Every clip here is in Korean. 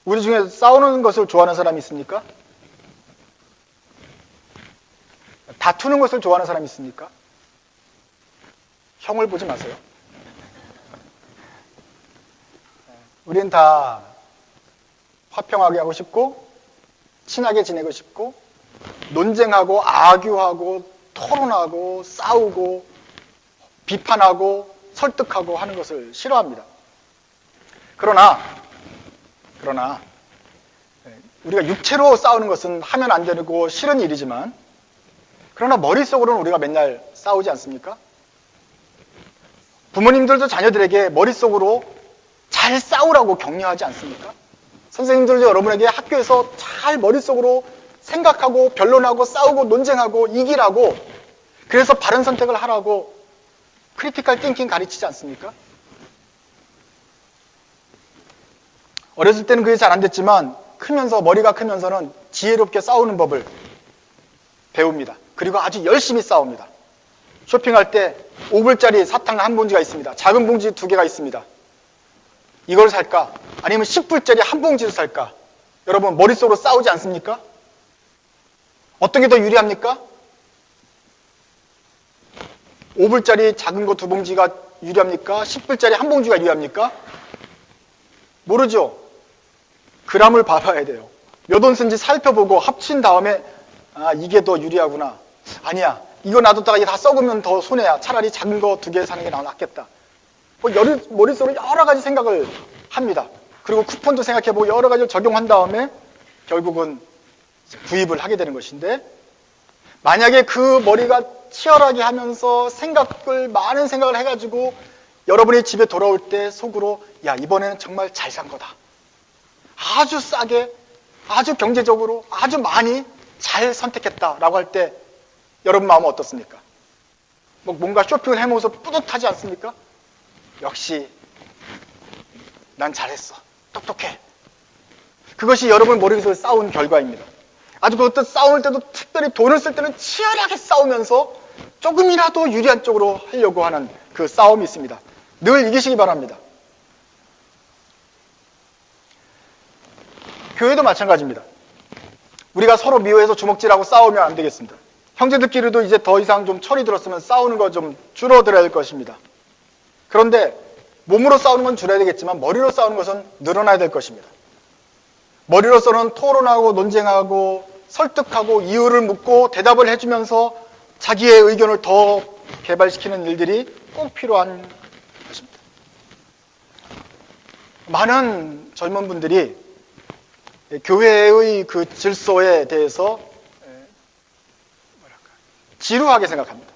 우리 중에 싸우는 것을 좋아하는 사람이 있습니까? 다투는 것을 좋아하는 사람이 있습니까? 형을 보지 마세요. 우리는 다 화평하게 하고 싶고 친하게 지내고 싶고 논쟁하고 아규하고 토론하고 싸우고 비판하고 설득하고 하는 것을 싫어합니다. 그러나 우리가 육체로 싸우는 것은 하면 안 되고 싫은 일이지만 그러나 머릿속으로는 우리가 맨날 싸우지 않습니까? 부모님들도 자녀들에게 머릿속으로 잘 싸우라고 격려하지 않습니까? 선생님들도 여러분에게 학교에서 잘 머릿속으로 생각하고 변론하고 싸우고 논쟁하고 이기라고 그래서 바른 선택을 하라고 크리티컬 띵킹 가르치지 않습니까? 어렸을 때는 그게 잘 안 됐지만 머리가 크면서는 지혜롭게 싸우는 법을 배웁니다. 그리고 아주 열심히 싸웁니다. 쇼핑할 때 5불짜리 사탕 한 봉지가 있습니다. 작은 봉지 2개가 있습니다. 이걸 살까? 아니면 10불짜리 한 봉지를 살까? 여러분 머릿속으로 싸우지 않습니까? 어떤 게 더 유리합니까? 5불짜리 작은 거 2봉지가 유리합니까? 10불짜리 한 봉지가 유리합니까? 모르죠? 그람을 봐봐야 돼요. 몇 원 쓴지 살펴보고 합친 다음에 이게 더 유리하구나. 아니야. 이거 놔뒀다가 이게 다 썩으면 더 손해야. 차라리 작은 거 2개 사는 게 낫겠다. 머릿속으로 여러 가지 생각을 합니다. 그리고 쿠폰도 생각해보고 여러 가지를 적용한 다음에 결국은 구입을 하게 되는 것인데 만약에 그 머리가 치열하게 하면서 많은 생각을 해가지고 여러분이 집에 돌아올 때 속으로 야 이번에는 정말 잘 산 거다. 아주 싸게 아주 경제적으로 아주 많이 잘 선택했다라고 할 때 여러분 마음은 어떻습니까? 뭔가 쇼핑을 해먹어서 뿌듯하지 않습니까? 역시 난 잘했어. 똑똑해. 그것이 여러분 머릿속에 싸운 결과입니다. 아주 그것도 싸울 때도 특별히 돈을 쓸 때는 치열하게 싸우면서 조금이라도 유리한 쪽으로 하려고 하는 그 싸움이 있습니다. 늘 이기시기 바랍니다. 교회도 마찬가지입니다. 우리가 서로 미워해서 주먹질하고 싸우면 안 되겠습니다. 형제들끼리도 이제 더 이상 좀 철이 들었으면 싸우는 거 좀 줄어들어야 될 것입니다. 그런데 몸으로 싸우는 건 줄여야 되겠지만 머리로 싸우는 것은 늘어나야 될 것입니다. 머리로서는 토론하고 논쟁하고 설득하고 이유를 묻고 대답을 해주면서 자기의 의견을 더 개발시키는 일들이 꼭 필요한 것입니다. 많은 젊은 분들이 교회의 그 질서에 대해서 지루하게 생각합니다.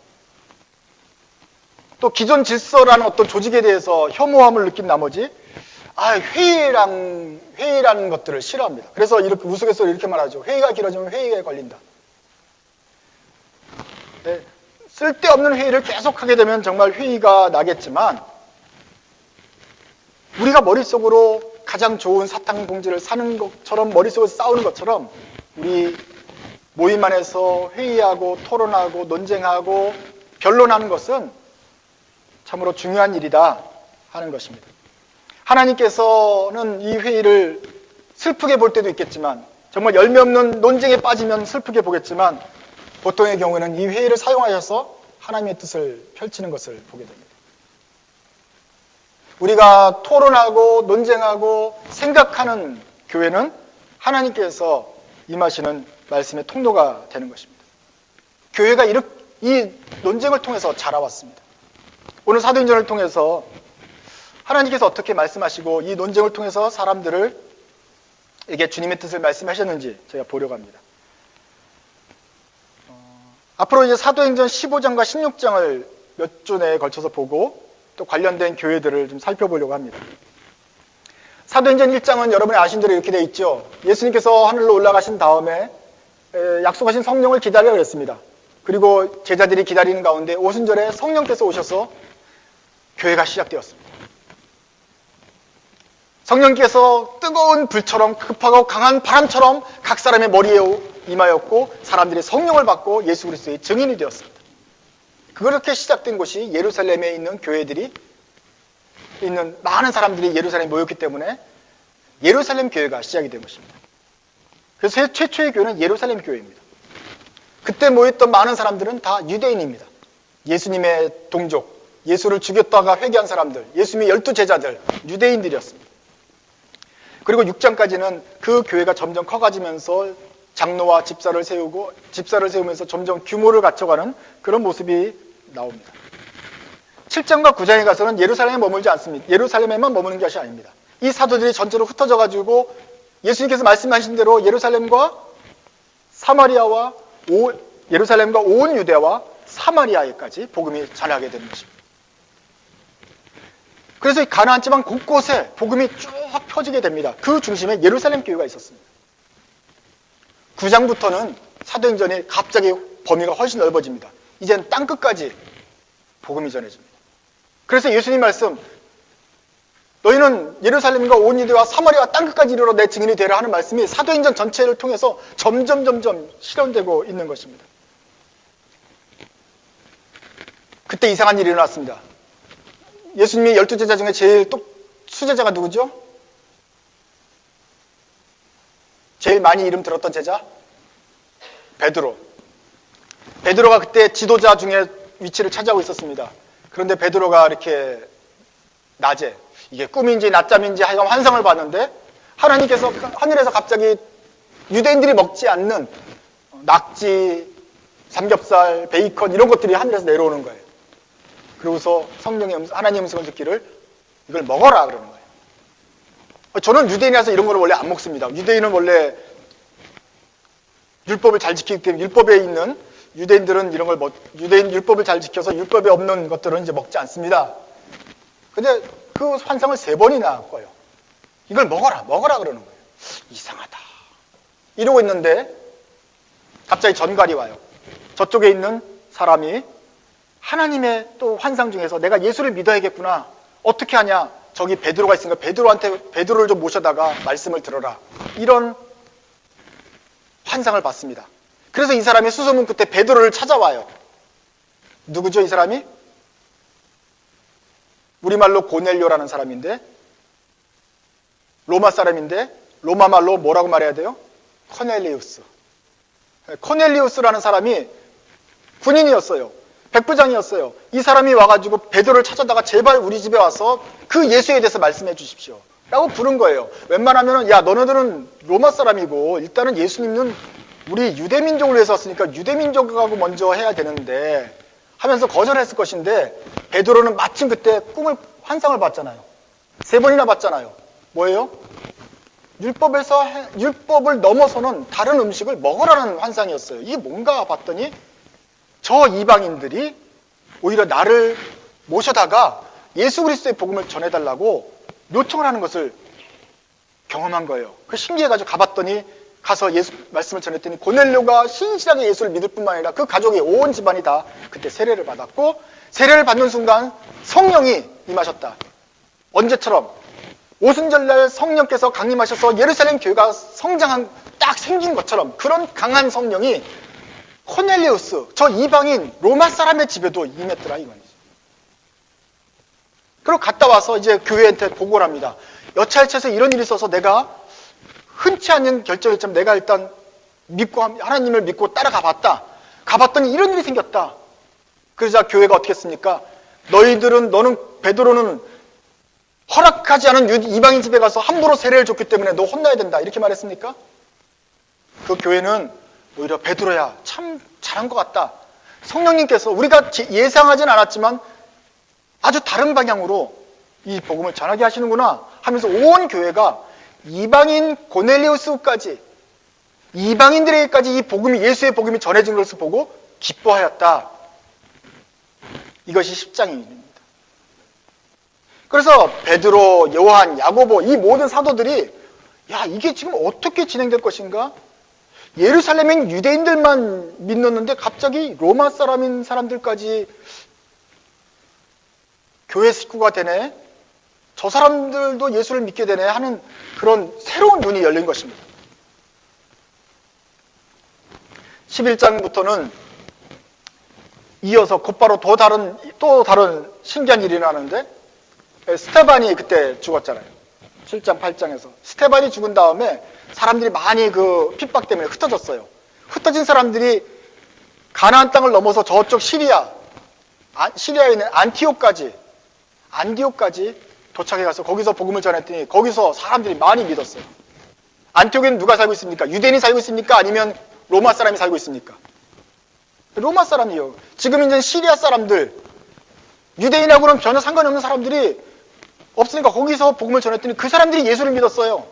또 기존 질서라는 어떤 조직에 대해서 혐오함을 느낀 나머지 회의라는 것들을 싫어합니다. 그래서 이렇게 우스갯소리 이렇게 말하죠. 회의가 길어지면 회의에 걸린다. 네, 쓸데없는 회의를 계속하게 되면 정말 회의가 나겠지만 우리가 머릿속으로 가장 좋은 사탕 봉지를 사는 것처럼 머릿속으로 싸우는 것처럼 우리 모임 안에서 회의하고 토론하고 논쟁하고 변론하는 것은 참으로 중요한 일이다 하는 것입니다. 하나님께서는 이 회의를 슬프게 볼 때도 있겠지만 정말 열매 없는 논쟁에 빠지면 슬프게 보겠지만 보통의 경우에는 이 회의를 사용하셔서 하나님의 뜻을 펼치는 것을 보게 됩니다. 우리가 토론하고 논쟁하고 생각하는 교회는 하나님께서 임하시는 말씀의 통로가 되는 것입니다. 교회가 이 논쟁을 통해서 자라왔습니다. 오늘 사도행전을 통해서 하나님께서 어떻게 말씀하시고 이 논쟁을 통해서 사람들에게 주님의 뜻을 말씀하셨는지 저희가 보려고 합니다. 앞으로 이제 사도행전 15장과 16장을 몇 주 내에 걸쳐서 보고 또 관련된 교회들을 좀 살펴보려고 합니다. 사도행전 1장은 여러분이 아신 대로 이렇게 되어 있죠. 예수님께서 하늘로 올라가신 다음에 약속하신 성령을 기다리라고 했습니다. 그리고 제자들이 기다리는 가운데 오순절에 성령께서 오셔서 교회가 시작되었습니다. 성령께서 뜨거운 불처럼 급하고 강한 바람처럼 각 사람의 머리에 임하였고 사람들이 성령을 받고 예수 그리스도의 증인이 되었습니다. 그렇게 시작된 곳이 예루살렘에 있는 교회들이 있는 많은 사람들이 예루살렘에 모였기 때문에 예루살렘 교회가 시작이 된 것입니다. 그래서 최초의 교회는 예루살렘 교회입니다. 그때 모였던 많은 사람들은 다 유대인입니다. 예수님의 동족, 예수를 죽였다가 회개한 사람들, 예수님의 12제자들, 유대인들이었습니다. 그리고 6장까지는 그 교회가 점점 커가지면서 장로와 집사를 세우면서 점점 규모를 갖춰가는 그런 모습이 나옵니다. 7장과 9장에 가서는 예루살렘에 머물지 않습니다. 예루살렘에만 머무는 것이 아닙니다. 이 사도들이 전체로 흩어져가지고 예수님께서 말씀하신 대로 예루살렘과 온 유대와 사마리아에까지 복음이 전하게 되는 것입니다. 그래서 이 가나안 지방 곳곳에 복음이 쭉 펴지게 됩니다. 그 중심에 예루살렘 교회가 있었습니다. 9장부터는 사도행전이 갑자기 범위가 훨씬 넓어집니다. 이제는 땅끝까지 복음이 전해집니다. 그래서 예수님 말씀, 너희는 예루살렘과 온 유대와 사마리아와 땅끝까지 이르러 내 증인이 되라 하는 말씀이 사도행전 전체를 통해서 점점 실현되고 있는 것입니다. 그때 이상한 일이 일어났습니다. 예수님의 12제자 중에 제일 수제자가 누구죠? 제일 많이 이름 들었던 제자? 베드로. 베드로가 그때 지도자 중에 위치를 차지하고 있었습니다. 그런데 베드로가 이렇게 낮에 이게 꿈인지 낮잠인지 하여간 환상을 봤는데 하나님께서 하늘에서 갑자기 유대인들이 먹지 않는 낙지, 삼겹살, 베이컨 이런 것들이 하늘에서 내려오는 거예요. 그러고서 하나님의 음성을 듣기를 이걸 먹어라 그러는 거예요. 저는 유대인이라서 이런 걸 원래 안 먹습니다. 유대인은 원래 율법을 잘 지키기 때문에 율법에 있는 유대인들은 이런 걸 유대인 율법을 잘 지켜서 율법에 없는 것들은 이제 먹지 않습니다. 근데 그 환상을 3번이나 꿔요. 이걸 먹어라 그러는 거예요. 이상하다. 이러고 있는데 갑자기 전갈이 와요. 저쪽에 있는 사람이 하나님의 또 환상 중에서 내가 예수를 믿어야겠구나. 어떻게 하냐? 저기 베드로가 있으니까 베드로를 좀 모셔다가 말씀을 들어라. 이런 환상을 받습니다. 그래서 이 사람이 수소문 끝에 베드로를 찾아와요. 누구죠, 이 사람이? 우리말로 고넬료라는 사람인데, 로마 사람인데, 로마 말로 뭐라고 말해야 돼요? 코넬리우스. 코넬리우스라는 사람이 군인이었어요. 백부장이었어요. 이 사람이 와가지고 베드로를 찾아다가 제발 우리 집에 와서 그 예수에 대해서 말씀해 주십시오. 라고 부른 거예요. 웬만하면 야 너네들은 로마 사람이고 일단은 예수님은 우리 유대민족을 위해서 왔으니까 유대민족하고 먼저 해야 되는데 하면서 거절했을 것인데 베드로는 마침 그때 환상을 봤잖아요. 3번이나 봤잖아요. 뭐예요? 율법을 넘어서는 다른 음식을 먹으라는 환상이었어요. 이게 뭔가 봤더니 저 이방인들이 오히려 나를 모셔다가 예수 그리스도의 복음을 전해달라고 요청을 하는 것을 경험한 거예요. 그 신기해가지고 가서 예수 말씀을 전했더니 고넬료가 신실하게 예수를 믿을 뿐만 아니라 그 가족이 온 집안이 다 그때 세례를 받았고 세례를 받는 순간 성령이 임하셨다. 언제처럼 오순절날 성령께서 강림하셔서 예루살렘 교회가 성장한 딱 생긴 것처럼 그런 강한 성령이 코넬리우스, 저 이방인 로마 사람의 집에도 임했더라 이거지. 그리고 갔다 와서 이제 교회한테 보고를 합니다. 여차여차해서 이런 일이 있어서 내가 흔치 않은 결정했지만 내가 일단 하나님을 믿고 따라가 봤다. 가봤더니 이런 일이 생겼다. 그러자 교회가 어떻게 했습니까? 너는 베드로는 허락하지 않은 이방인 집에 가서 함부로 세례를 줬기 때문에 너 혼나야 된다. 이렇게 말했습니까? 그 교회는 오히려 베드로야 참 잘한 것 같다. 성령님께서 우리가 예상하진 않았지만 아주 다른 방향으로 이 복음을 전하게 하시는구나 하면서 온 교회가 이방인 고넬리우스까지 이방인들에게까지 이 복음이 예수의 복음이 전해진 것을 보고 기뻐하였다. 이것이 10장입니다. 그래서 베드로, 요한, 야고보 이 모든 사도들이 야 이게 지금 어떻게 진행될 것인가? 예루살렘엔 유대인들만 믿는데 갑자기 로마 사람인 사람들까지 교회 식구가 되네? 저 사람들도 예수를 믿게 되네 하는 그런 새로운 눈이 열린 것입니다. 11장부터는 이어서 곧바로 또 다른 신기한 일이 나는데 스테반이 그때 죽었잖아요. 7장, 8장에서. 스테반이 죽은 다음에 사람들이 많이 그 핍박 때문에 흩어졌어요. 흩어진 사람들이 가나안 땅을 넘어서 저쪽 시리아에 있는 안티옥까지 도착해 가서 거기서 복음을 전했더니 거기서 사람들이 많이 믿었어요. 안티옥에는 누가 살고 있습니까? 유대인이 살고 있습니까? 아니면 로마 사람이 살고 있습니까? 로마 사람이요. 지금 이제 시리아 사람들, 유대인하고는 전혀 상관이 없는 사람들이 없으니까 거기서 복음을 전했더니 그 사람들이 예수를 믿었어요.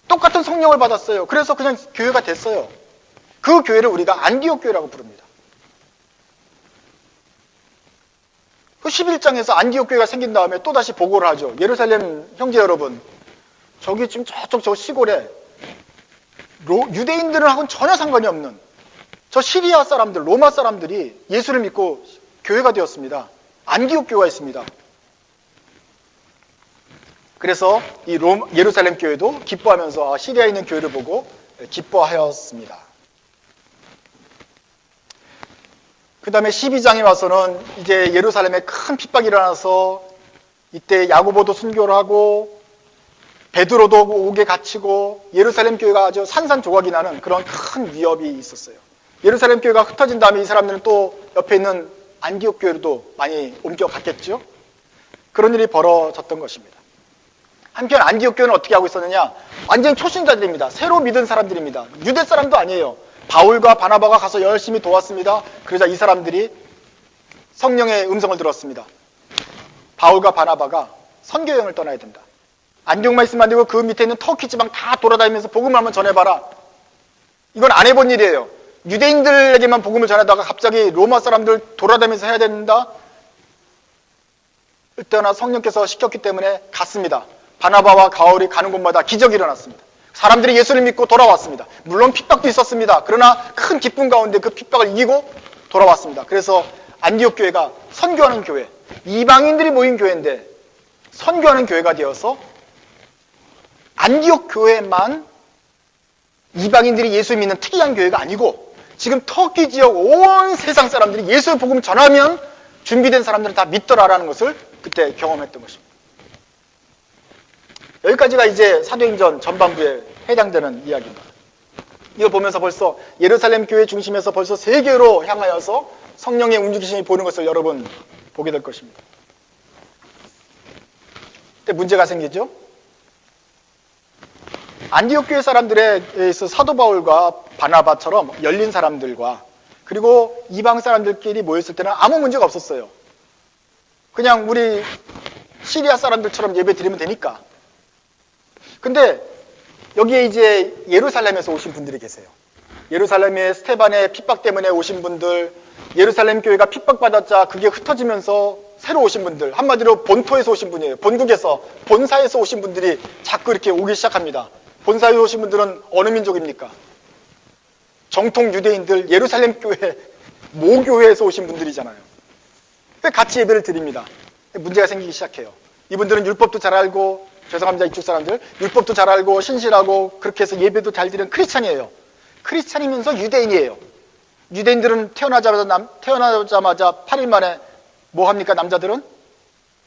똑같은 성령을 받았어요. 그래서 그냥 교회가 됐어요. 그 교회를 우리가 안디옥 교회라고 부릅니다. 그 11장에서 안디옥 교회가 생긴 다음에 또다시 보고를 하죠. 예루살렘 형제 여러분, 저기 지금 저 시골에 유대인들하고는 전혀 상관이 없는 저 시리아 사람들, 로마 사람들이 예수를 믿고 교회가 되었습니다. 안디옥 교회가 있습니다. 그래서 이 예루살렘 교회도 기뻐하면서 시리아에 있는 교회를 보고 기뻐하였습니다. 그 다음에 12장에 와서는 이제 예루살렘에 큰 핍박이 일어나서 이때 야고보도 순교를 하고 베드로도 옥에 갇히고 예루살렘 교회가 아주 산산조각이 나는 그런 큰 위협이 있었어요. 예루살렘 교회가 흩어진 다음에 이 사람들은 또 옆에 있는 안디옥 교회로도 많이 옮겨갔겠죠. 그런 일이 벌어졌던 것입니다. 한편 안디옥 교회는 어떻게 하고 있었느냐? 완전 초신자들입니다. 새로 믿은 사람들입니다. 유대 사람도 아니에요. 바울과 바나바가 가서 열심히 도왔습니다. 그러자 이 사람들이 성령의 음성을 들었습니다. 바울과 바나바가 선교여행을 떠나야 된다. 안디옥만 있으면 안 되고 그 밑에 있는 터키 지방 다 돌아다니면서 복음을 한번 전해봐라. 이건 안 해본 일이에요. 유대인들에게만 복음을 전하다가 갑자기 로마 사람들 돌아다니면서 해야 된다. 그때나 성령께서 시켰기 때문에 갔습니다. 바나바와 가울이 가는 곳마다 기적이 일어났습니다. 사람들이 예수를 믿고 돌아왔습니다. 물론 핍박도 있었습니다. 그러나 큰 기쁨 가운데 그 핍박을 이기고 돌아왔습니다. 그래서 안디옥 교회가 선교하는 교회, 이방인들이 모인 교회인데 선교하는 교회가 되어서 안디옥 교회만 이방인들이 예수 믿는 특이한 교회가 아니고 지금 터키 지역 온 세상 사람들이 예수의 복음을 전하면 준비된 사람들은 다 믿더라라는 것을 그때 경험했던 것입니다. 여기까지가 이제 사도행전 전반부에 해당되는 이야기입니다. 이걸 보면서 벌써 예루살렘 교회 중심에서 벌써 세계로 향하여서 성령의 움직이심이 보이는 것을 여러분 보게 될 것입니다. 근데 문제가 생기죠. 안디옥 교회 사람들에 있어 사도 바울과 바나바처럼 열린 사람들과 그리고 이방 사람들끼리 모였을 때는 아무 문제가 없었어요. 그냥 우리 시리아 사람들처럼 예배 드리면 되니까. 근데 여기에 이제 예루살렘에서 오신 분들이 계세요. 예루살렘에 스테반의 핍박 때문에 오신 분들, 예루살렘 교회가 핍박받았자 그게 흩어지면서 새로 오신 분들, 한마디로 본토에서 오신 분이에요. 본국에서, 본사에서 오신 분들이 자꾸 이렇게 오기 시작합니다. 본사에 오신 분들은 어느 민족입니까? 정통 유대인들, 예루살렘 교회, 모교회에서 오신 분들이잖아요. 같이 예배를 드립니다. 문제가 생기기 시작해요. 이분들은 율법도 잘 알고, 죄송합니다, 이쪽 사람들. 율법도 잘 알고, 신실하고, 그렇게 해서 예배도 잘 드리는 크리스찬이에요. 크리스찬이면서 유대인이에요. 유대인들은 태어나자마자 8일 만에 뭐 합니까, 남자들은?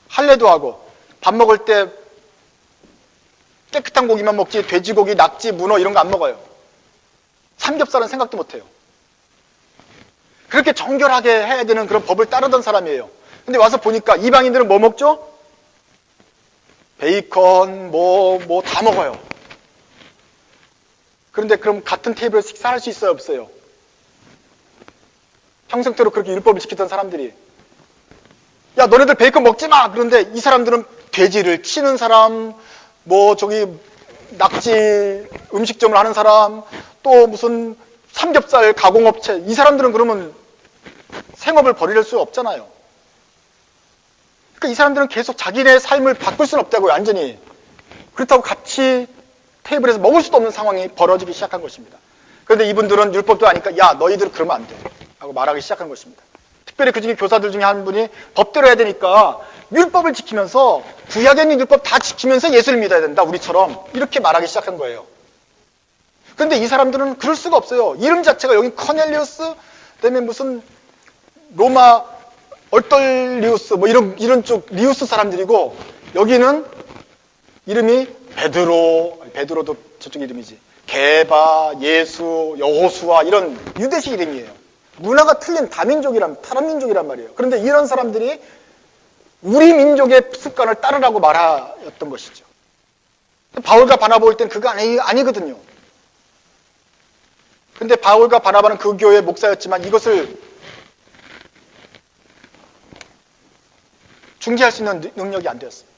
할례도 하고, 밥 먹을 때 깨끗한 고기만 먹지, 돼지고기, 낙지, 문어 이런 거 안 먹어요. 삼겹살은 생각도 못 해요. 그렇게 정결하게 해야 되는 그런 법을 따르던 사람이에요. 근데 와서 보니까 이방인들은 뭐 먹죠? 베이컨, 뭐 다 먹어요. 그런데 그럼 같은 테이블에서 식사할 수 있어요, 없어요? 평생토록 그렇게 율법을 지키던 사람들이 야, 너네들 베이컨 먹지 마! 그런데 이 사람들은 돼지를 치는 사람, 낙지 음식점을 하는 사람, 또 무슨 삼겹살 가공업체, 이 사람들은 그러면 생업을 벌일 수 없잖아요. 그러니까 이 사람들은 계속 자기네 삶을 바꿀 수는 없다고요, 완전히. 그렇다고 같이 테이블에서 먹을 수도 없는 상황이 벌어지기 시작한 것입니다. 그런데 이분들은 율법도 아니까, 야, 너희들 그러면 안 돼. 하고 말하기 시작한 것입니다. 특별히 그 중에 교사들 중에 한 분이 법대로 해야 되니까 율법을 지키면서, 구약에 있는 율법 다 지키면서 예수를 믿어야 된다, 우리처럼. 이렇게 말하기 시작한 거예요. 그런데 이 사람들은 그럴 수가 없어요. 이름 자체가 여기 커넬리우스, 그다음에 무슨 로마 얼떨리우스 뭐 이런 쪽 리우스 사람들이고, 여기는 이름이 베드로도 저쪽 이름이지. 게바, 예수, 여호수아 이런 유대식 이름이에요. 문화가 틀린 다른 민족이란 말이에요. 그런데 이런 사람들이 우리 민족의 습관을 따르라고 말하였던 것이죠. 바울과 바나바 올 땐 그거 아니거든요. 근데 바울과 바나바는 그 교회의 목사였지만 이것을 중지할 수 있는 능력이 안 되었어요.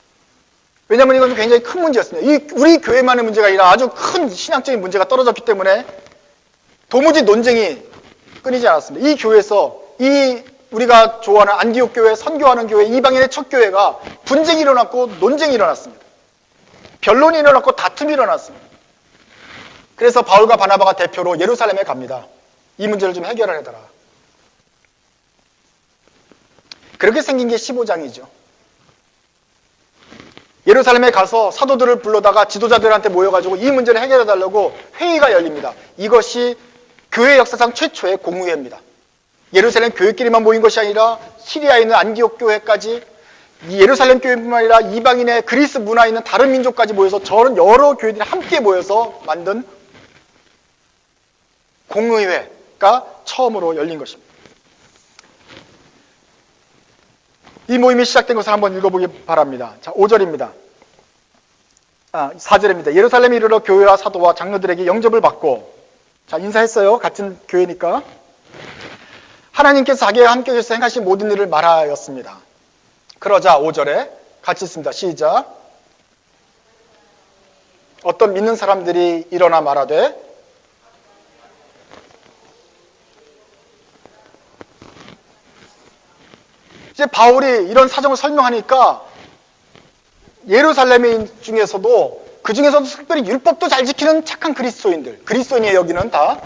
왜냐하면 이건 굉장히 큰 문제였습니다. 우리 교회만의 문제가 아니라 아주 큰 신앙적인 문제가 떨어졌기 때문에 도무지 논쟁이 끊이지 않았습니다. 이 교회에서 우리가 좋아하는 안디옥 교회, 선교하는 교회, 이방인의 첫 교회가 분쟁이 일어났고 논쟁이 일어났습니다. 변론이 일어났고 다툼이 일어났습니다. 그래서 바울과 바나바가 대표로 예루살렘에 갑니다. 이 문제를 좀 해결하려더라. 그렇게 생긴 게 15장이죠. 예루살렘에 가서 사도들을 불러다가 지도자들한테 모여가지고 이 문제를 해결해달라고 회의가 열립니다. 이것이 교회 역사상 최초의 공의회입니다. 예루살렘 교회끼리만 모인 것이 아니라 시리아에 있는 안디옥 교회까지, 예루살렘 교회뿐만 아니라 이방인의 그리스 문화에 있는 다른 민족까지 모여서 저런 여러 교회들이 함께 모여서 만든 공의회가 처음으로 열린 것입니다. 이 모임이 시작된 것을 한번 읽어보기 바랍니다. 자, 5절입니다. 4절입니다. 예루살렘에 이르러 교회와 사도와 장로들에게 영접을 받고, 자, 인사했어요. 같은 교회니까. 하나님께서 자기와 함께 계셔서 행하신 모든 일을 말하였습니다. 그러자 5절에 같이 있습니다. 시작. 어떤 믿는 사람들이 일어나 말하되, 이제 바울이 이런 사정을 설명하니까 예루살렘인 중에서도, 그 중에서도 특별히 율법도 잘 지키는 착한 그리스도인이에요. 여기는 다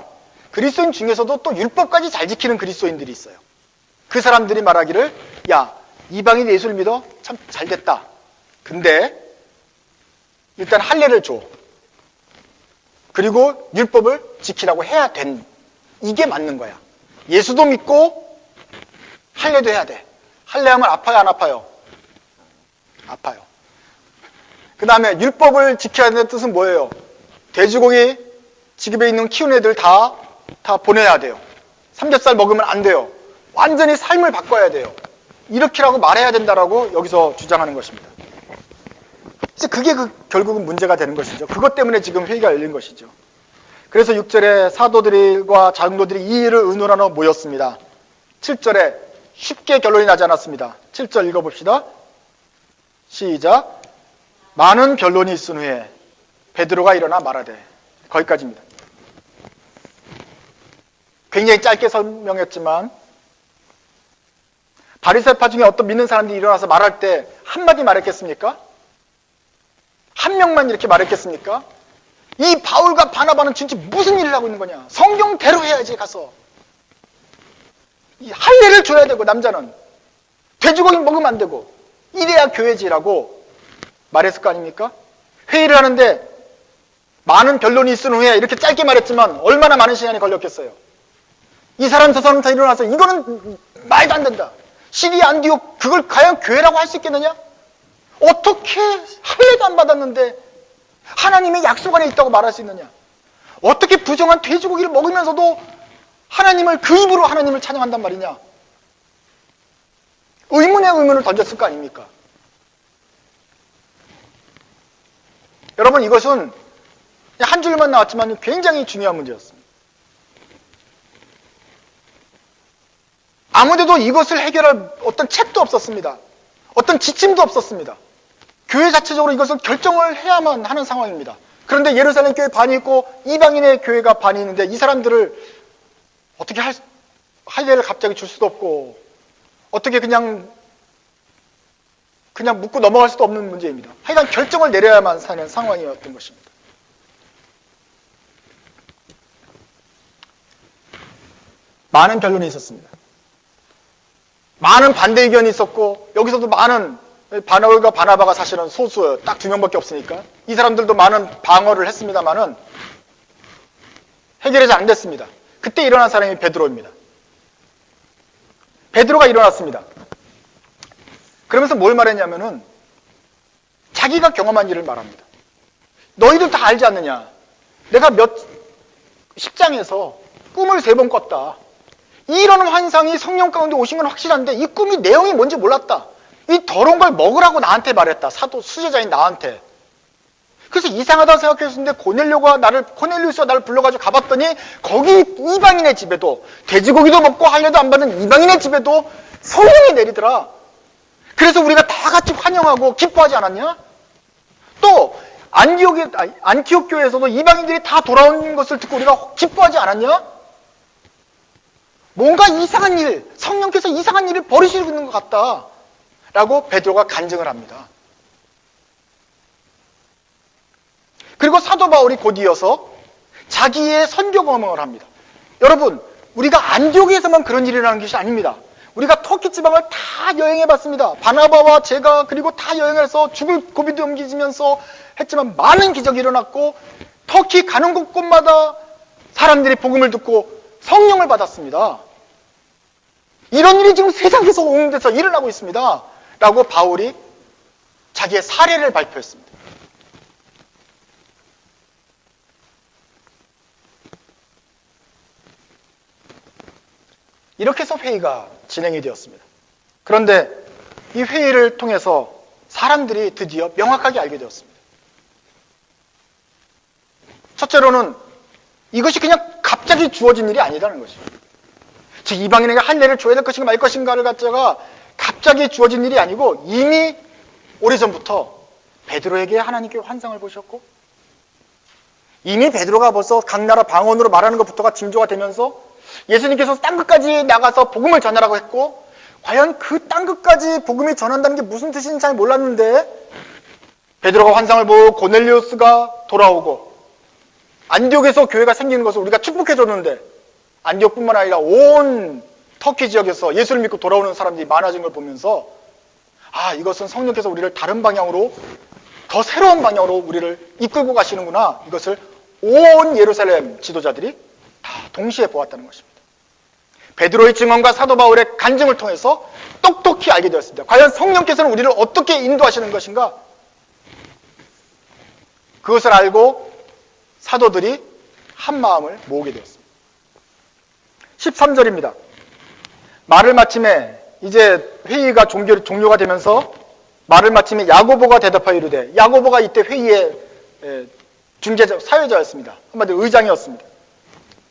그리스도인 중에서도 또 율법까지 잘 지키는 그리스도인들이 있어요. 그 사람들이 말하기를, 야, 이방인 예수를 믿어? 참 잘됐다. 근데 일단 할례를 줘. 그리고 율법을 지키라고 해야 된, 이게 맞는 거야. 예수도 믿고 할례도 해야 돼. 할례하면 아파요, 안 아파요? 아파요. 그 다음에 율법을 지켜야 되는 뜻은 뭐예요? 돼지고기 지급에 있는 키우는 애들 다 보내야 돼요. 삼겹살 먹으면 안 돼요. 완전히 삶을 바꿔야 돼요. 이렇게라고 말해야 된다라고 여기서 주장하는 것입니다. 이제 그게 결국은 문제가 되는 것이죠. 그것 때문에 지금 회의가 열린 것이죠. 그래서 6절에 사도들과 장로들이 이 일을 의논하러 모였습니다. 7절에 쉽게 결론이 나지 않았습니다. 7절 읽어봅시다. 시작. 많은 변론이 있은 후에 베드로가 일어나 말하되, 거기까지입니다. 굉장히 짧게 설명했지만 바리새파 중에 어떤 믿는 사람들이 일어나서 말할 때 한마디 말했겠습니까? 한 명만 이렇게 말했겠습니까? 이 바울과 바나바는 진짜 무슨 일을 하고 있는 거냐? 성경대로 해야지. 가서 이 할례를 줘야 되고, 남자는 돼지고기 먹으면 안 되고, 이래야 교회지라고 말했을 거 아닙니까? 회의를 하는데 많은 변론이 있은 후에 이렇게 짧게 말했지만 얼마나 많은 시간이 걸렸겠어요. 이 사람 저 사람 다 일어나서 이거는 말도 안 된다. 시리아 안디옥, 그걸 과연 교회라고 할 수 있겠느냐? 어떻게 할례도 안 받았는데 하나님의 약속 안에 있다고 말할 수 있느냐? 어떻게 부정한 돼지고기를 먹으면서도 그 입으로 하나님을 찬양한단 말이냐? 의문에 의문을 던졌을 거 아닙니까? 여러분, 이것은 한 줄만 나왔지만 굉장히 중요한 문제였습니다. 아무데도 이것을 해결할 어떤 책도 없었습니다. 어떤 지침도 없었습니다. 교회 자체적으로 이것을 결정을 해야만 하는 상황입니다. 그런데 예루살렘 교회 반이 있고 이방인의 교회가 반이 있는데 이 사람들을 어떻게 할례를 갑자기 줄 수도 없고 어떻게 그냥 묻고 넘어갈 수도 없는 문제입니다. 하여간 결정을 내려야만 사는 상황이었던 것입니다. 많은 변론이 있었습니다. 많은 반대 의견이 있었고, 여기서도 많은, 바울과 바나바가 사실은 소수예요. 딱 2명밖에 없으니까. 이 사람들도 많은 방어를 했습니다만은 해결이 잘 안 됐습니다. 그때 일어난 사람이 베드로입니다. 베드로가 일어났습니다. 그러면서 뭘 말했냐면은 자기가 경험한 일을 말합니다. 너희들 다 알지 않느냐? 내가 10장에서 꿈을 3번 꿨다. 이런 환상이 성령 가운데 오신 건 확실한데 이 꿈이 내용이 뭔지 몰랐다. 이 더러운 걸 먹으라고 나한테 말했다. 사도 수제자인 나한테. 그래서 이상하다고 생각했는데 코넬리우스가 나를 불러가지고 가봤더니 거기 이방인의 집에도 돼지고기도 먹고 할례도 안 받는 이방인의 집에도 성령이 내리더라. 그래서 우리가 다 같이 환영하고 기뻐하지 않았냐? 또 안티옥 교회에서도 이방인들이 다 돌아온 것을 듣고 우리가 기뻐하지 않았냐? 뭔가 이상한 일, 성령께서 이상한 일을 벌이시고 있는 것 같다 라고 베드로가 간증을 합니다. 그리고 사도 바울이 곧 이어서 자기의 선교 경험을 합니다. 여러분, 우리가 안디옥에서만 그런 일이 일어나는 것이 아닙니다. 우리가 터키 지방을 다 여행해봤습니다. 바나바와 제가 그리고 다 여행해서 죽을 고비도 옮기면서 했지만 많은 기적이 일어났고 터키 가는 곳곳마다 사람들이 복음을 듣고 성령을 받았습니다. 이런 일이 지금 세상에서 온 데서 일어나고 있습니다. 라고 바울이 자기의 사례를 발표했습니다. 이렇게 해서 회의가 진행이 되었습니다. 그런데 이 회의를 통해서 사람들이 드디어 명확하게 알게 되었습니다. 첫째로는 이것이 그냥 갑자기 주어진 일이 아니라는 것이죠. 즉 이방인에게 할례를 줘야 될 것인가 말 것인가를 갖다가 갑자기 주어진 일이 아니고 이미 오래전부터 베드로에게 하나님께 환상을 보셨고 이미 베드로가 벌써 각 나라 방언으로 말하는 것부터가 징조가 되면서 예수님께서 땅끝까지 나가서 복음을 전하라고 했고 과연 그 땅끝까지 복음이 전한다는 게 무슨 뜻인지 잘 몰랐는데 베드로가 환상을 보고 고넬리우스가 돌아오고 안디옥에서 교회가 생기는 것을 우리가 축복해줬는데 안디옥뿐만 아니라 온 터키 지역에서 예수를 믿고 돌아오는 사람들이 많아진 걸 보면서 이것은 성령께서 우리를 다른 방향으로 더 새로운 방향으로 우리를 이끌고 가시는구나. 이것을 온 예루살렘 지도자들이 다 동시에 보았다는 것입니다. 베드로의 증언과 사도 바울의 간증을 통해서 똑똑히 알게 되었습니다. 과연 성령께서는 우리를 어떻게 인도하시는 것인가? 그것을 알고 사도들이 한 마음을 모으게 되었습니다. 13절입니다. 말을 마침에 이제 회의가 종료가 되면서 말을 마침에 야고보가 대답하여 이르되 야고보가 이때 회의의 중재자, 사회자였습니다. 한마디로 의장이었습니다.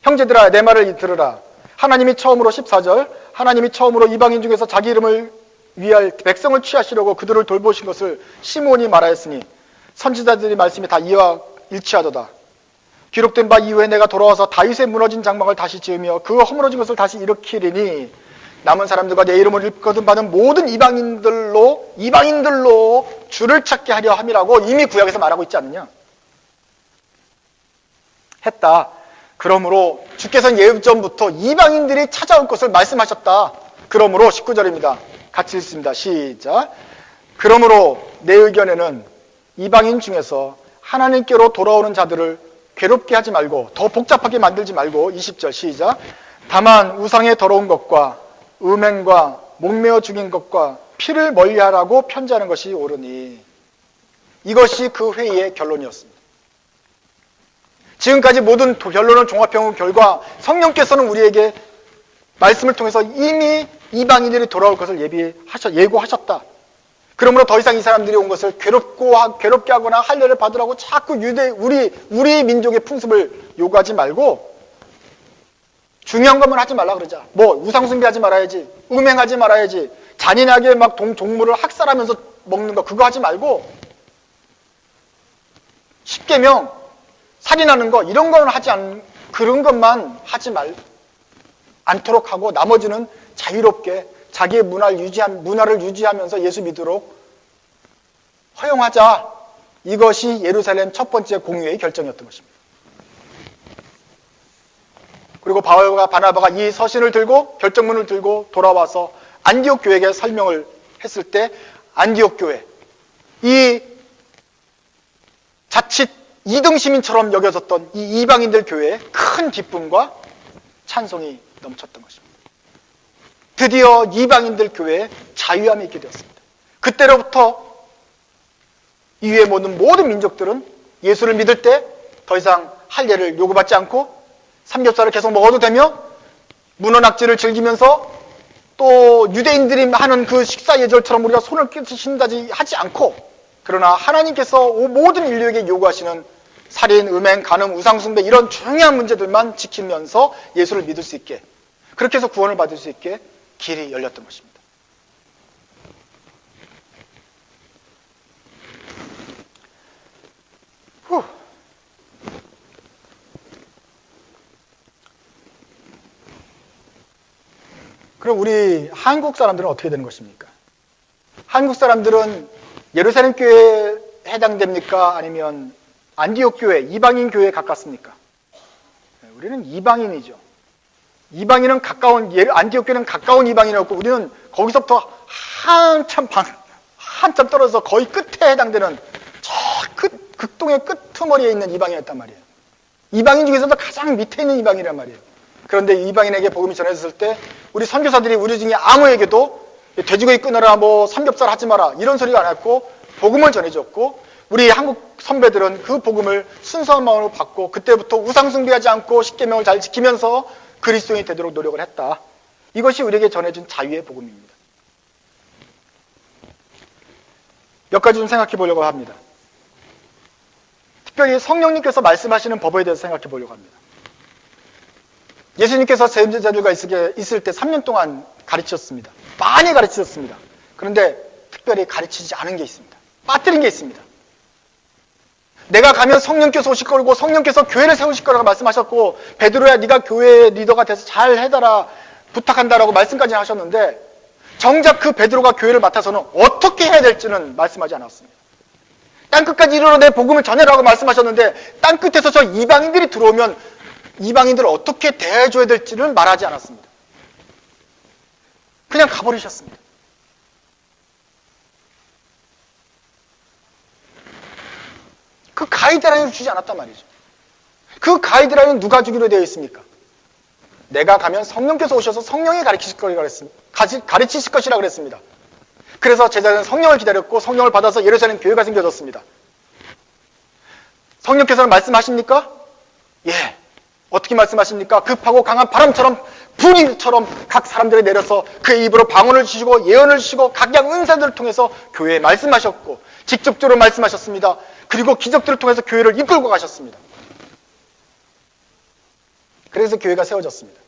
형제들아 내 말을 들으라. 하나님이 처음으로 14절 하나님이 처음으로 이방인 중에서 자기 이름을 위할 백성을 취하시려고 그들을 돌보신 것을 시므온이 말하였으니 선지자들의 말씀이 다 이와 일치하도다. 기록된 바 이후에 내가 돌아와서 다윗의 무너진 장막을 다시 지으며 그 허물어진 것을 다시 일으키리니 남은 사람들과 내 이름을 일거듭받은 모든 이방인들로 주를 찾게 하려 함이라고 이미 구약에서 말하고 있지 않느냐? 했다. 그러므로 주께서는 예전부터 이방인들이 찾아올 것을 말씀하셨다. 그러므로 19절입니다. 같이 읽습니다. 시작. 그러므로 내 의견에는 이방인 중에서 하나님께로 돌아오는 자들을 괴롭게 하지 말고 더 복잡하게 만들지 말고 20절 시작. 다만 우상의 더러운 것과 음행과 목매어 죽인 것과 피를 멀리하라고 편지하는 것이 옳으니 이것이 그 회의의 결론이었습니다. 지금까지 모든 결론을 종합해온 결과 성령께서는 우리에게 말씀을 통해서 이미 이방인들이 돌아올 것을 예고하셨다. 그러므로 더 이상 이 사람들이 온 것을 괴롭게 하거나 할례를 받으라고 자꾸 우리 민족의 풍습을 요구하지 말고 중요한 것만 하지 말라 그러자. 우상 숭배하지 말아야지, 음행하지 말아야지, 잔인하게 막 동물을 학살하면서 먹는 거 그거 하지 말고 10계명 살인하는 거 이런 거는 그런 것만 하지 않도록 하고 나머지는 자유롭게 자기의 문화를 유지하면서 예수 믿도록 허용하자. 이것이 예루살렘 첫 번째 공의회의 결정이었던 것입니다. 그리고 바울과 바나바가 이 서신을 들고 결정문을 들고 돌아와서 안디옥 교회에게 설명을 했을 때 안디옥 교회, 이 자칫 이등 시민처럼 여겨졌던 이 이방인들 교회에 큰 기쁨과 찬송이 넘쳤던 것입니다. 드디어 이방인들 교회에 자유함이 있게 되었습니다. 그때로부터 이후에 모든 민족들은 예수를 믿을 때 더 이상 할례를 요구받지 않고 삼겹살을 계속 먹어도 되며 문어낙지를 즐기면서 또 유대인들이 하는 그 식사 예절처럼 우리가 손을 끼친다지 하지 않고, 그러나 하나님께서 모든 인류에게 요구하시는 살인, 음행, 간음, 우상숭배 이런 중요한 문제들만 지키면서 예수를 믿을 수 있게, 그렇게 해서 구원을 받을 수 있게 길이 열렸던 것입니다. 그럼 우리 한국 사람들은 어떻게 되는 것입니까? 한국 사람들은 예루살렘 교회에 해당됩니까? 아니면 안디옥 교회, 이방인 교회에 가깝습니까? 우리는 이방인이죠. 이방인은 안디옥 교회는 가까운 이방인이었고, 우리는 거기서부터 한참 떨어져서 거의 끝에 해당되는 저 극동의 끄트머리에 있는 이방인이었단 말이에요. 이방인 중에서도 가장 밑에 있는 이방인이란 말이에요. 그런데 이방인에게 복음이 전해졌을 때 우리 선교사들이 우리 중에 아무에게도 돼지고기 끊어라, 삼겹살 하지 마라 이런 소리가 안 했고 복음을 전해줬고, 우리 한국 선배들은 그 복음을 순수한 마음으로 받고 그때부터 우상숭배하지 않고 십계명을 잘 지키면서 그리스도인이 되도록 노력을 했다. 이것이 우리에게 전해준 자유의 복음입니다. 몇 가지 좀 생각해 보려고 합니다. 특별히 성령님께서 말씀하시는 법에 대해서 생각해 보려고 합니다. 예수님께서 제자들과 있을 때 3년 동안 가르치셨습니다. 많이 가르치셨습니다. 그런데 특별히 가르치지 않은 게 있습니다. 빠뜨린 게 있습니다. 내가 가면 성령께서 오실 거고 성령께서 교회를 세우실 거라고 말씀하셨고, 베드로야 네가 교회 리더가 돼서 잘 해달라 부탁한다라고 말씀까지 하셨는데, 정작 그 베드로가 교회를 맡아서는 어떻게 해야 될지는 말씀하지 않았습니다. 땅끝까지 이르러 내 복음을 전해라고 말씀하셨는데, 땅끝에서 저 이방인들이 들어오면 이방인들을 어떻게 대해줘야 될지는 말하지 않았습니다. 그냥 가버리셨습니다. 그 가이드라인을 주지 않았단 말이죠. 그 가이드라인은 누가 주기로 되어 있습니까? 내가 가면 성령께서 오셔서 성령이 가르치실 것이라 그랬습니다. 그래서 제자들은 성령을 기다렸고 성령을 받아서 예루살렘 교회가 생겨졌습니다. 성령께서는 말씀하십니까? 예. 어떻게 말씀하십니까? 급하고 강한 바람처럼 불이처럼 각 사람들에 내려서 그의 입으로 방언을 주시고 예언을 주시고 각양 은사들을 통해서 교회에 말씀하셨고 직접적으로 말씀하셨습니다. 그리고 기적들을 통해서 교회를 이끌고 가셨습니다. 그래서 교회가 세워졌습니다.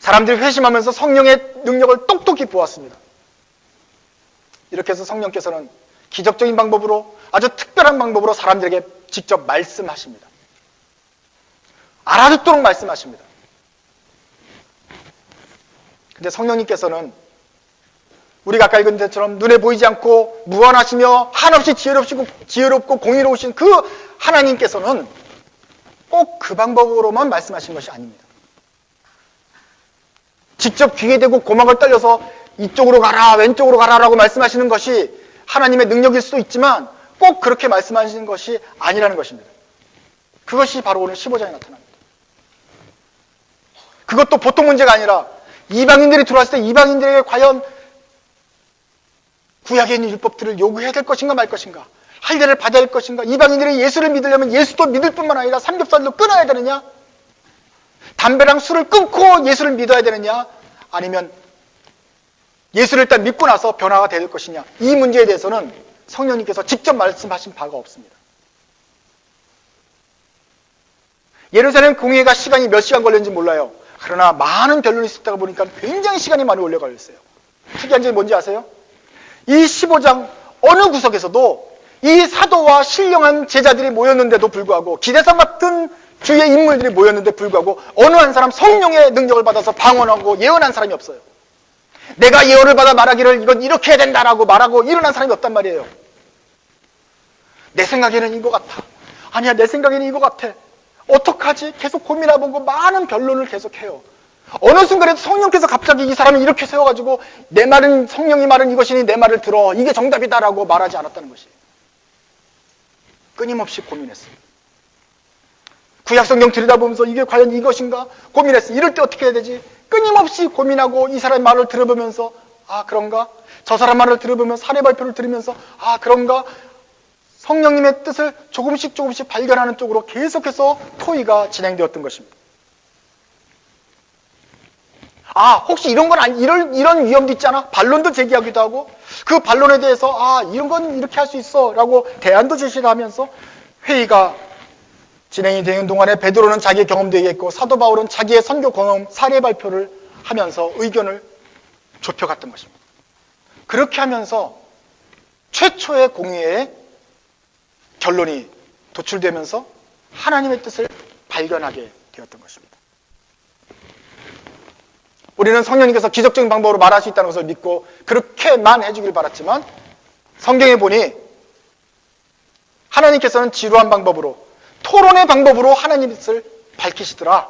사람들이 회심하면서 성령의 능력을 똑똑히 보았습니다. 이렇게 해서 성령께서는 기적적인 방법으로, 아주 특별한 방법으로 사람들에게 직접 말씀하십니다. 알아듣도록 말씀하십니다. 근데 성령님께서는 우리가 아까 읽은 것처럼 눈에 보이지 않고 무한하시며 한없이 지혜롭고 공의로우신 그 하나님께서는 꼭 그 방법으로만 말씀하신 것이 아닙니다. 직접 귀에 대고 고막을 떨려서 이쪽으로 가라 왼쪽으로 가라라고 말씀하시는 것이 하나님의 능력일 수도 있지만 꼭 그렇게 말씀하시는 것이 아니라는 것입니다. 그것이 바로 오늘 15장에 나타납니다. 그것도 보통 문제가 아니라 이방인들이 들어왔을 때 이방인들에게 과연 구약에 있는 율법들을 요구해야 될 것인가 말 것인가, 할례를 받아야 할 것인가, 이방인들이 예수를 믿으려면 예수도 믿을 뿐만 아니라 삼겹살도 끊어야 되느냐, 담배랑 술을 끊고 예수를 믿어야 되느냐, 아니면 예수를 일단 믿고 나서 변화가 될 것이냐, 이 문제에 대해서는 성령님께서 직접 말씀하신 바가 없습니다. 예루살렘 공회가 시간이 몇 시간 걸렸는지 몰라요. 그러나 많은 변론이 있었다가 보니까 굉장히 시간이 많이 오래 걸렸어요. 특이한 점이 뭔지 아세요? 이 15장 어느 구석에서도 이 사도와 신령한 제자들이 모였는데도 불구하고, 기대상 같은 주의 인물들이 모였는데 불구하고 어느 한 사람 성령의 능력을 받아서 방언하고 예언한 사람이 없어요. 내가 예언을 받아 말하기를 이건 이렇게 해야 된다라고 말하고 일어난 사람이 없단 말이에요. 내 생각에는 이거 같아. 아니야, 내 생각에는 이거 같아. 어떡하지? 계속 고민해보고 많은 변론을 계속해요. 어느 순간에도 성령께서 갑자기 이 사람을 이렇게 세워가지고 내 말은 성령이 말은 이것이니 내 말을 들어, 이게 정답이다라고 말하지 않았다는 것이에요. 끊임없이 고민했어요. 구약성경 들여다보면서 이게 과연 이것인가 고민했어. 이럴 때 어떻게 해야 되지? 끊임없이 고민하고 이 사람의 말을 들어보면서 아 그런가? 저 사람 말을 들어보면서 사례 발표를 들으면서 아 그런가? 성령님의 뜻을 조금씩 발견하는 쪽으로 계속해서 토의가 진행되었던 것입니다. 아 혹시 이런 건 이런 위험도 있잖아. 반론도 제기하기도 하고 그 반론에 대해서 아 이런 건 이렇게 할 수 있어 라고 대안도 제시를 하면서 회의가 진행이 되는 동안에 베드로는 자기의 경험도 얘기했고 사도 바울은 자기의 선교 경험 사례 발표를 하면서 의견을 좁혀갔던 것입니다. 그렇게 하면서 최초의 공의의 결론이 도출되면서 하나님의 뜻을 발견하게 되었던 것입니다. 우리는 성령님께서 기적적인 방법으로 말할 수 있다는 것을 믿고 그렇게만 해주길 바랐지만 성경에 보니 하나님께서는 지루한 방법으로 토론의 방법으로 하나님의 뜻을 밝히시더라.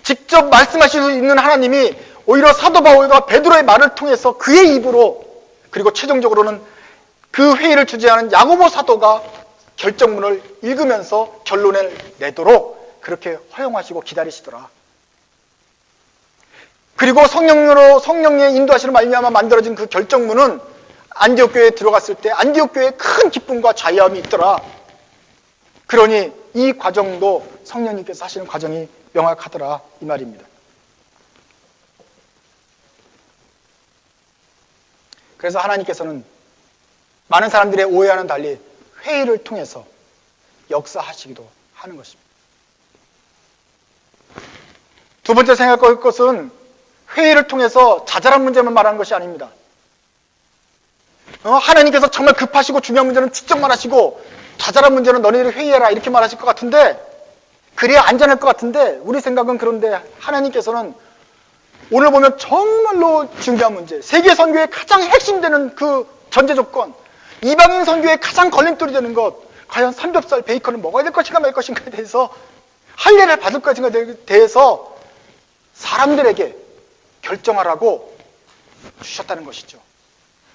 직접 말씀하실 수 있는 하나님이 오히려 사도 바울과 베드로의 말을 통해서 그의 입으로 그리고 최종적으로는 그 회의를 주재하는 야고보 사도가 결정문을 읽으면서 결론을 내도록 그렇게 허용하시고 기다리시더라. 그리고 성령의 인도하시는 말미암아 만들어진 그 결정문은 안디옥 교회에 들어갔을 때 안디옥 교회에 큰 기쁨과 자유함이 있더라. 그러니 이 과정도 성령님께서 하시는 과정이 명확하더라 이 말입니다. 그래서 하나님께서는 많은 사람들의 오해와는 달리 회의를 통해서 역사하시기도 하는 것입니다. 두 번째 생각할 것은 회의를 통해서 자잘한 문제만 말하는 것이 아닙니다. 하나님께서 정말 급하시고 중요한 문제는 직접 말하시고 자잘한 문제는 너네들이 회의해라 이렇게 말하실 것 같은데 그래야 안전할 것 같은데 우리 생각은 그런데 하나님께서는 오늘 보면 정말로 중요한 문제 세계 선교의 가장 핵심되는 그 전제 조건 이방인 선교의 가장 걸림돌이 되는 것 과연 삼겹살 베이컨을 먹어야 될 것인가 말 것인가에 대해서 할례를 받을 것인가에 대해서 사람들에게 결정하라고 주셨다는 것이죠.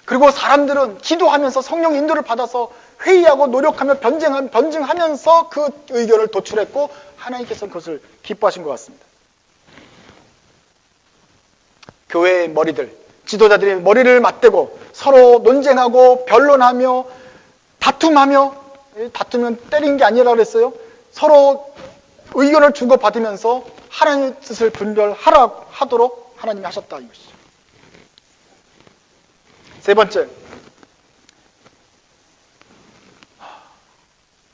그리고 사람들은 기도하면서 성령 인도를 받아서 회의하고 노력하며 변증하면서 그 의견을 도출했고 하나님께서는 그것을 기뻐하신 것 같습니다. 교회의 머리들, 지도자들이 머리를 맞대고 서로 논쟁하고 변론하며 다투면 때린 게 아니라 그랬어요. 서로 의견을 주고받으면서 하나님의 뜻을 분별하도록 하나님이 하셨다 이것이죠. 세 번째,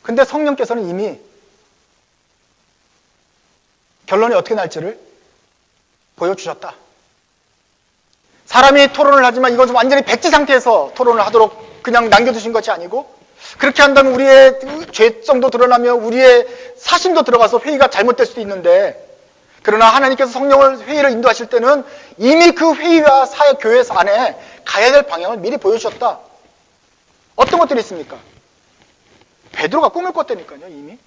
근데 성령께서는 이미 결론이 어떻게 날지를 보여주셨다. 사람이 토론을 하지만 이것은 완전히 백지 상태에서 토론을 하도록 그냥 남겨두신 것이 아니고 그렇게 한다면 우리의 죄성도 드러나며 우리의 사심도 들어가서 회의가 잘못될 수도 있는데 그러나 하나님께서 성령을 회의를 인도하실 때는 이미 그 회의와 교회 안에 가야 될 방향을 미리 보여주셨다. 어떤 것들이 있습니까? 베드로가 꿈을 꿨다니까요. 이미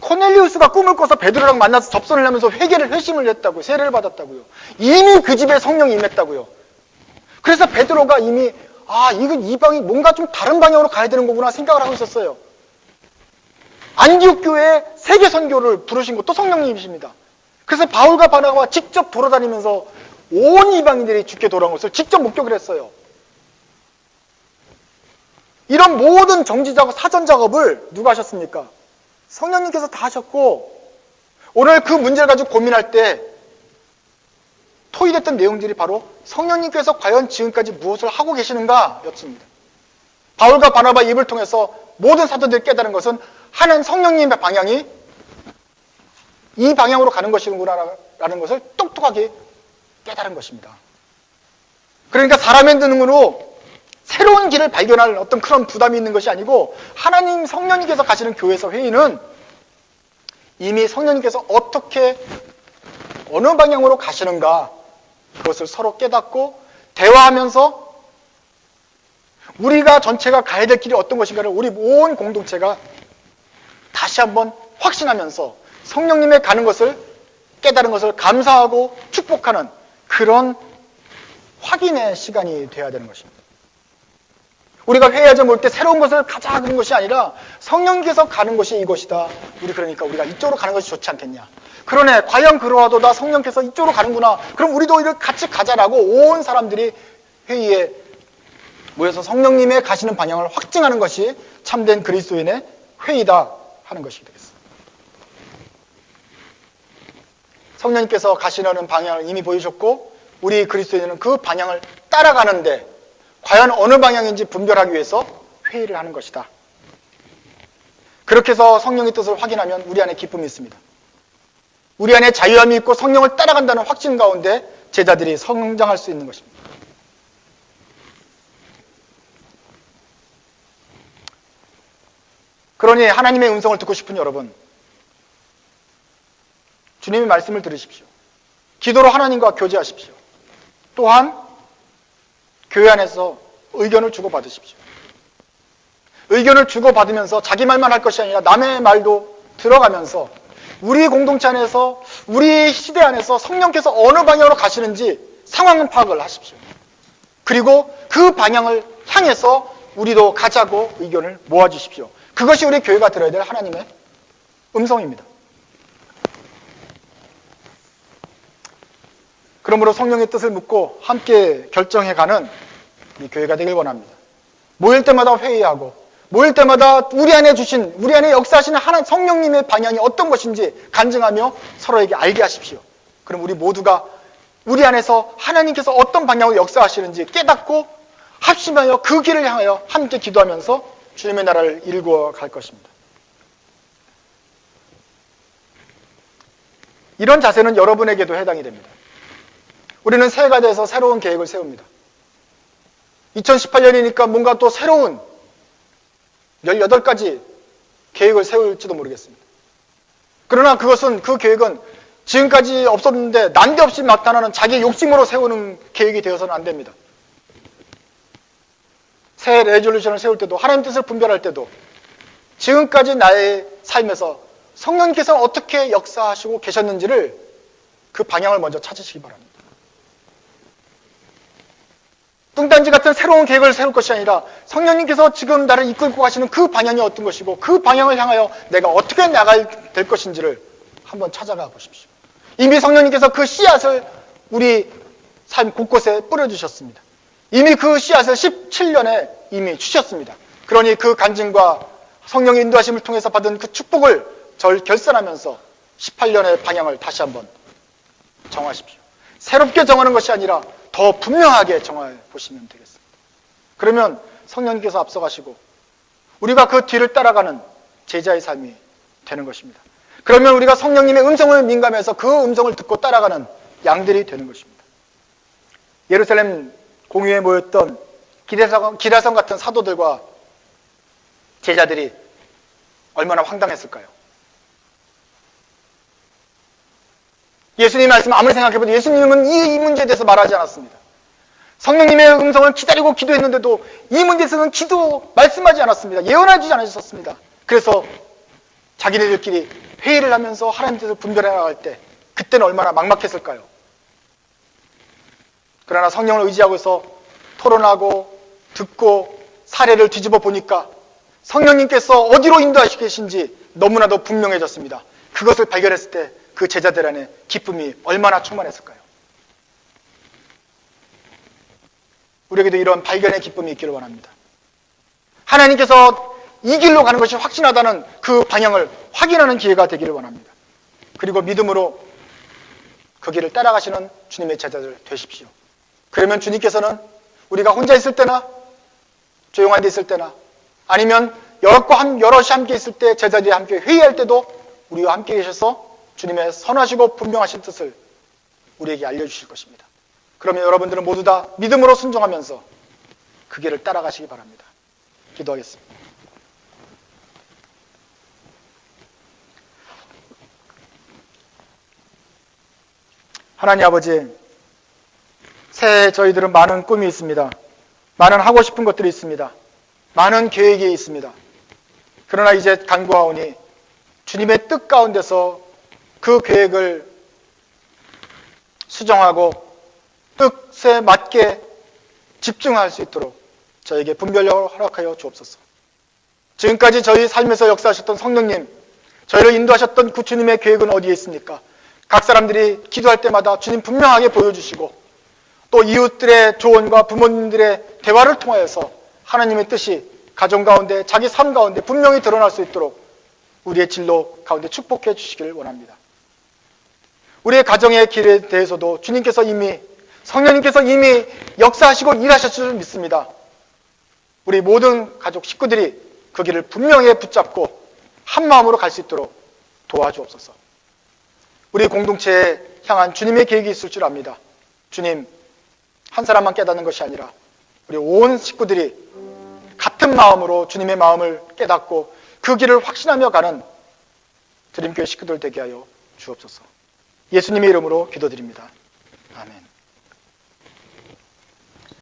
코넬리우스가 꿈을 꿔서 베드로랑 만나서 접선을 하면서 회심을 했다고요. 세례를 받았다고요. 이미 그 집에 성령이 임했다고요. 그래서 베드로가 이미 이건 이 방이 뭔가 좀 다른 방향으로 가야 되는 거구나 생각을 하고 있었어요. 안디옥 교회에 세계 선교를 부르신 것도 성령님이십니다. 그래서 바울과 바나바가 직접 돌아다니면서 온 이방인들이 주께 돌아온 것을 직접 목격을 했어요. 이런 모든 정지작업, 사전 작업을 누가 하셨습니까? 성령님께서 다 하셨고 오늘 그 문제를 가지고 고민할 때 토의됐던 내용들이 바로 성령님께서 과연 지금까지 무엇을 하고 계시는가 였습니다. 바울과 바나바 입을 통해서 모든 사도들이 깨달은 것은 하나님 성령님의 방향이 이 방향으로 가는 것이구나라는 것을 똑똑하게 깨달은 것입니다. 그러니까 사람의 능으로 새로운 길을 발견할 어떤 그런 부담이 있는 것이 아니고 하나님 성령님께서 가시는 교회에서 회의는 이미 성령님께서 어떻게 어느 방향으로 가시는가 그것을 서로 깨닫고 대화하면서 우리가 전체가 가야 될 길이 어떤 것인가를 우리 온 공동체가 다시 한번 확신하면서 성령님의 가는 것을 깨달은 것을 감사하고 축복하는 그런 확인의 시간이 되어야 되는 것입니다. 우리가 회의하자 모일 때 새로운 것을 가자 그런 것이 아니라 성령께서 가는 것이 이것이다. 그러니까 우리가 이쪽으로 가는 것이 좋지 않겠냐. 그러네. 과연 그러하도다. 성령께서 이쪽으로 가는구나. 그럼 우리도 이렇게 같이 가자라고 온 사람들이 회의에 모여서 성령님의 가시는 방향을 확증하는 것이 참된 그리스도인의 회의다 하는 것이 되겠습니다. 성령님께서 가시려는 방향을 이미 보여주셨고 우리 그리스도인은 그 방향을 따라가는데 과연 어느 방향인지 분별하기 위해서 회의를 하는 것이다. 그렇게 해서 성령의 뜻을 확인하면 우리 안에 기쁨이 있습니다. 우리 안에 자유함이 있고 성령을 따라간다는 확신 가운데 제자들이 성장할 수 있는 것입니다. 그러니 하나님의 음성을 듣고 싶은 여러분, 주님의 말씀을 들으십시오. 기도로 하나님과 교제하십시오. 또한 교회 안에서 의견을 주고받으십시오. 의견을 주고받으면서 자기 말만 할 것이 아니라 남의 말도 들어가면서 우리 공동체 안에서 우리 시대 안에서 성령께서 어느 방향으로 가시는지 상황 파악을 하십시오. 그리고 그 방향을 향해서 우리도 가자고 의견을 모아주십시오. 그것이 우리 교회가 들어야 될 하나님의 음성입니다. 그러므로 성령의 뜻을 묻고 함께 결정해가는 이 교회가 되길 원합니다. 모일 때마다 회의하고 모일 때마다 우리 안에 역사하시는 하나님 성령님의 방향이 어떤 것인지 간증하며 서로에게 알게 하십시오. 그럼 우리 모두가 우리 안에서 하나님께서 어떤 방향으로 역사하시는지 깨닫고 합심하여 그 길을 향하여 함께 기도하면서 주님의 나라를 이루어 갈 것입니다. 이런 자세는 여러분에게도 해당이 됩니다. 우리는 새해가 돼서 새로운 계획을 세웁니다. 2018년이니까 뭔가 또 새로운 18가지 계획을 세울지도 모르겠습니다. 그러나 그 계획은 지금까지 없었는데 난데없이 나타나는 자기 욕심으로 세우는 계획이 되어서는 안 됩니다. 새해 레졸루션을 세울 때도 하나님 뜻을 분별할 때도 지금까지 나의 삶에서 성령님께서 어떻게 역사하시고 계셨는지를 그 방향을 먼저 찾으시기 바랍니다. 뚱딴지 같은 새로운 계획을 세울 것이 아니라 성령님께서 지금 나를 이끌고 가시는 그 방향이 어떤 것이고 그 방향을 향하여 내가 어떻게 나가야 될 것인지를 한번 찾아가 보십시오. 이미 성령님께서 그 씨앗을 우리 삶 곳곳에 뿌려주셨습니다. 이미 그 씨앗을 17년에 이미 주셨습니다. 그러니 그 간증과 성령의 인도하심을 통해서 받은 그 축복을 결산하면서 18년의 방향을 다시 한번 정하십시오. 새롭게 정하는 것이 아니라 더 분명하게 정해 보시면 되겠습니다. 그러면 성령님께서 앞서가시고 우리가 그 뒤를 따라가는 제자의 삶이 되는 것입니다. 그러면 우리가 성령님의 음성을 민감해서 그 음성을 듣고 따라가는 양들이 되는 것입니다. 예루살렘 공유에 모였던 기라성 같은 사도들과 제자들이 얼마나 황당했을까요? 예수님의 말씀 아무리 생각해봐도 예수님은 이 문제에 대해서 말하지 않았습니다. 성령님의 음성을 기다리고 기도했는데도 이 문제에 대해서는 말씀하지 않았습니다. 예언하지 않으셨습니다. 그래서 자기네들끼리 회의를 하면서 하나님 뜻을 분별해 나갈 때 그때는 얼마나 막막했을까요? 그러나 성령을 의지하고서 토론하고 듣고 사례를 뒤집어 보니까 성령님께서 어디로 인도하시고 계신지 너무나도 분명해졌습니다. 그것을 발견했을 때 그 제자들 안에 기쁨이 얼마나 충만했을까요? 우리에게도 이런 발견의 기쁨이 있기를 원합니다. 하나님께서 이 길로 가는 것이 확신하다는 그 방향을 확인하는 기회가 되기를 원합니다. 그리고 믿음으로 그 길을 따라가시는 주님의 제자들 되십시오. 그러면 주님께서는 우리가 혼자 있을 때나 조용한 데 있을 때나 아니면 여럿이 함께 있을 때 제자들이 함께 회의할 때도 우리와 함께 계셔서 주님의 선하시고 분명하신 뜻을 우리에게 알려주실 것입니다. 그러면 여러분들은 모두 다 믿음으로 순종하면서 그 길을 따라가시기 바랍니다. 기도하겠습니다. 하나님 아버지, 새해 저희들은 많은 꿈이 있습니다. 많은 하고 싶은 것들이 있습니다. 많은 계획이 있습니다. 그러나 이제 간구하오니 주님의 뜻 가운데서 그 계획을 수정하고 뜻에 맞게 집중할 수 있도록 저에게 분별력을 허락하여 주옵소서. 지금까지 저희 삶에서 역사하셨던 성령님, 저희를 인도하셨던 그 주님의 계획은 어디에 있습니까? 각 사람들이 기도할 때마다 주님 분명하게 보여주시고 또 이웃들의 조언과 부모님들의 대화를 통하여서 하나님의 뜻이 가정 가운데 자기 삶 가운데 분명히 드러날 수 있도록 우리의 진로 가운데 축복해 주시기를 원합니다. 우리의 가정의 길에 대해서도 주님께서 이미 성령님께서 이미 역사하시고 일하셨을 줄 믿습니다. 우리 모든 가족 식구들이 그 길을 분명히 붙잡고 한 마음으로 갈 수 있도록 도와주옵소서. 우리 공동체에 향한 주님의 계획이 있을 줄 압니다. 주님, 한 사람만 깨닫는 것이 아니라 우리 온 식구들이 같은 마음으로 주님의 마음을 깨닫고 그 길을 확신하며 가는 드림교회 식구들 되게 하여 주옵소서. 예수님의 이름으로 기도드립니다. 아멘.